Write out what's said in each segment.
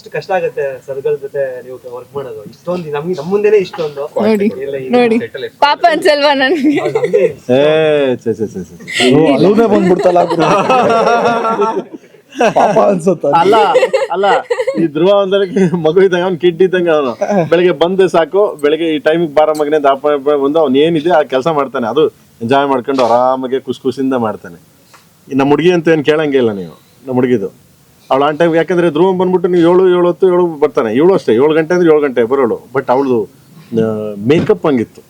ಎಷ್ಟು ಕಷ್ಟ ಆಗುತ್ತೆ ಸರ್ಗಳ ಜೊತೆ ನೀವು ವರ್ಕ್ ಮಾಡೋದು. ಇಷ್ಟೊಂದು ನಮ್ಗೆ ನಮ್ಮ ಮುಂದೆನೆ ಇಷ್ಟೊಂದು ನೋಡಿ ನೋಡಿ ಪಾಪ ಅನ್ಸಲ್ವಾ ನನ್ಗೆ? ಅಲ್ಲೂನೇ ಬಂದ್ಬಿಡ್ತಲ್ಲ ಪಾಪ ಅನ್ಸುತ್ತ. ಅಲ್ಲ ಅಲ್ಲ ಈ ಧ್ರುವ ಅಂದ್ರೆ ಮಗು ಇದ್ದಂಗ ಅವ್ನು ಕಿಡ್ ಇದ್ದಂಗ ಅವನು. ಬೆಳಿಗ್ಗೆ ಬಂದು ಸಾಕು, ಬೆಳಿಗ್ಗೆ ಈ ಟೈಮಿಗೆ ಬಾರ ಮಗನೇ ಬಂದು ಅವ್ನು ಏನಿದೆ ಆ ಕೆಲಸ ಮಾಡ್ತಾನೆ. ಅದು ಎಂಜಾಯ್ ಮಾಡ್ಕೊಂಡು ಆರಾಮಾಗಿ ಖುಷಿಯಿಂದ ಮಾಡ್ತಾನೆ. ನಮ್ಮ ಹುಡುಗಿ ಅಂತ ಏನು ಕೇಳಂಗೆ ಇಲ್ಲ ನೀವು. ನಮ್ಮ ಹುಡುಗಿದು ಅವಳು ಆನ್ ಟೈಮ್, ಯಾಕಂದ್ರೆ ಧ್ರುವ ಬಂದ್ಬಿಟ್ಟು ನೀವು 7 ಬರ್ತಾನೆ. 7 ಅಷ್ಟೇ, 7 ಗಂಟೆ ಅಂದ್ರೆ 7 ಗಂಟೆ ಬರೋಳು. ಬಟ್ ಅವಳದು ಮೇಕಪ್ ಹಂಗಿತ್ತು.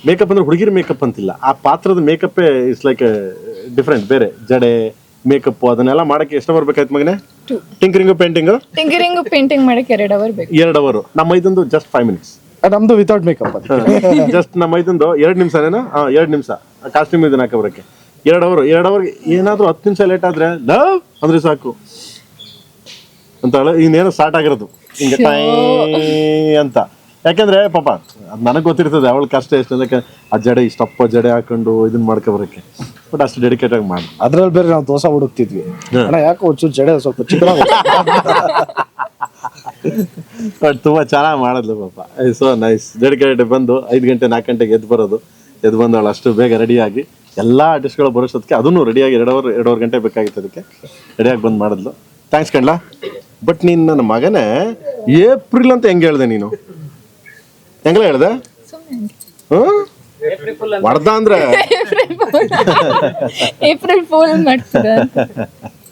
ಮೇಕಪ್ ಅಂದ್ರೆ ಹುಡುಗಿರ ಮೇಕಪ್ ಅಂತಿಲ್ಲ, ಆ ಪಾತ್ರದ ಮೇಕಪ್ಪೇ ಇಟ್ಸ್ ಲೈಕ್ ಡಿಫ್ರೆಂಟ್, ಬೇರೆ ಜಡೆ ಮೇಕಪ್ ಅದನ್ನೆಲ್ಲ ಮಾಡಕ್ಕೆ ಎಷ್ಟು ಬರ್ಬೇಕಾಯ್ತು ಮಗನೇ? ಟಿಂಕರಿಂಗು ಪೇಂಟಿಂಗ್ ಮಾಡಕ್ಕೆ 2 ಅವರ್ ಬೇಕು. 2 ಅವರ್. ನಮ್ಮ ಐದಂದು ಜಸ್ಟ್ 5 minutes. ನಮ್ದು ವಿತೌಟ್ ಮೇಕಪ್ ಜಸ್ಟ್ ನಮ್ಮ ಐದಂದು 2 ನಿಮಿಷನೇನೋ, 2 ನಿಮಿಷ ಕಾಸ್ಟ್ಯೂಮ್ ಇದನ್ನ ಹಾಕ ಬರಕ್ಕೆ. 2 ಅವರ್ಗೆ ಏನಾದ್ರು 10 ನಿಮಿಷ ಲೇಟ್ ಆದ್ರೆ ಅಂದ್ರೆ ಸಾಕು ಅಂತ ಇನ್ನೇನೋ ಸ್ಟಾರ್ಟ್ ಆಗಿರೋದು ಹಿಂಗೆ ಟೈ ಅಂತ. ಯಾಕಂದ್ರೆ ಪಾಪ ಅದು ನನಗೆ ಗೊತ್ತಿರ್ತದೆ ಅವಳ ಕಷ್ಟ ಎಷ್ಟು ಅದಕ್ಕೆ. ಆ ಜಡೆ ಇಷ್ಟಪ್ಪ ಜಡೆ ಹಾಕೊಂಡು ಇದನ್ನ ಮಾಡ್ಕೊ ಬರಕ್ಕೆ. ಬಟ್ ಅಷ್ಟು ಡೆಡಿಕೇಟ್ ಆಗಿ ಮಾಡಿ. ಅದ್ರಲ್ಲಿ ಬೇರೆ ನಾವು ದೋಸೆ ಹುಡುಕ್ತಿದ್ವಿ. ಅಣ್ಣ ಯಾಕೆ ಒಂಚೂರು ಜಡೆ ಸ್ವಲ್ಪ ಚಿಕ್ಕದಾಗಿ ಬಟ್ ತುಂಬಾ ಚೆನ್ನಾಗಿ ಮಾಡಿದ್ಲು ಪಾಪ. So nice. ಡೆಡಿಕೇಟೆಡ್ ಬಂದು 5 ಗಂಟೆ 4 ಗಂಟೆಗೆ ಎದ್ದು ಬರೋದು. ಎದ್ದು ಬಂದು ಅವಳು ಅಷ್ಟು ಬೇಗ ರೆಡಿಯಾಗಿ ಎಲ್ಲ ಆರ್ಟಿಸ್ಟ್ಗಳು ಬರೋಷ್ಟೊತ್ತಿಗೆ ಅದನ್ನು ರೆಡಿಯಾಗಿ 2 ಗಂಟೆ ಬೇಕಾಗಿತ್ತು. ಅದಕ್ಕೆ ರೆಡಿಯಾಗಿ ಬಂದು ಮಾಡಿದ್ಲು. ಥ್ಯಾಂಕ್ಸ್ ಕಣ್ಲಾ. ಬಟ್ ನೀನು ನನ್ನ ಮಗನೇ ಏಪ್ರಿಲ್ ಅಂತ ಹೆಂಗೆ ಹೇಳ್ದೆ ನೀನು? ಹೆಂಗಲ್ಲ ಹೇಳ್ದೆ? ಹೊಡ್ದ ಅಂದ್ರೆ ಏಪ್ರಿಲ್ ಫೂಲ್ ಮಾಡ್ತೀರಾ?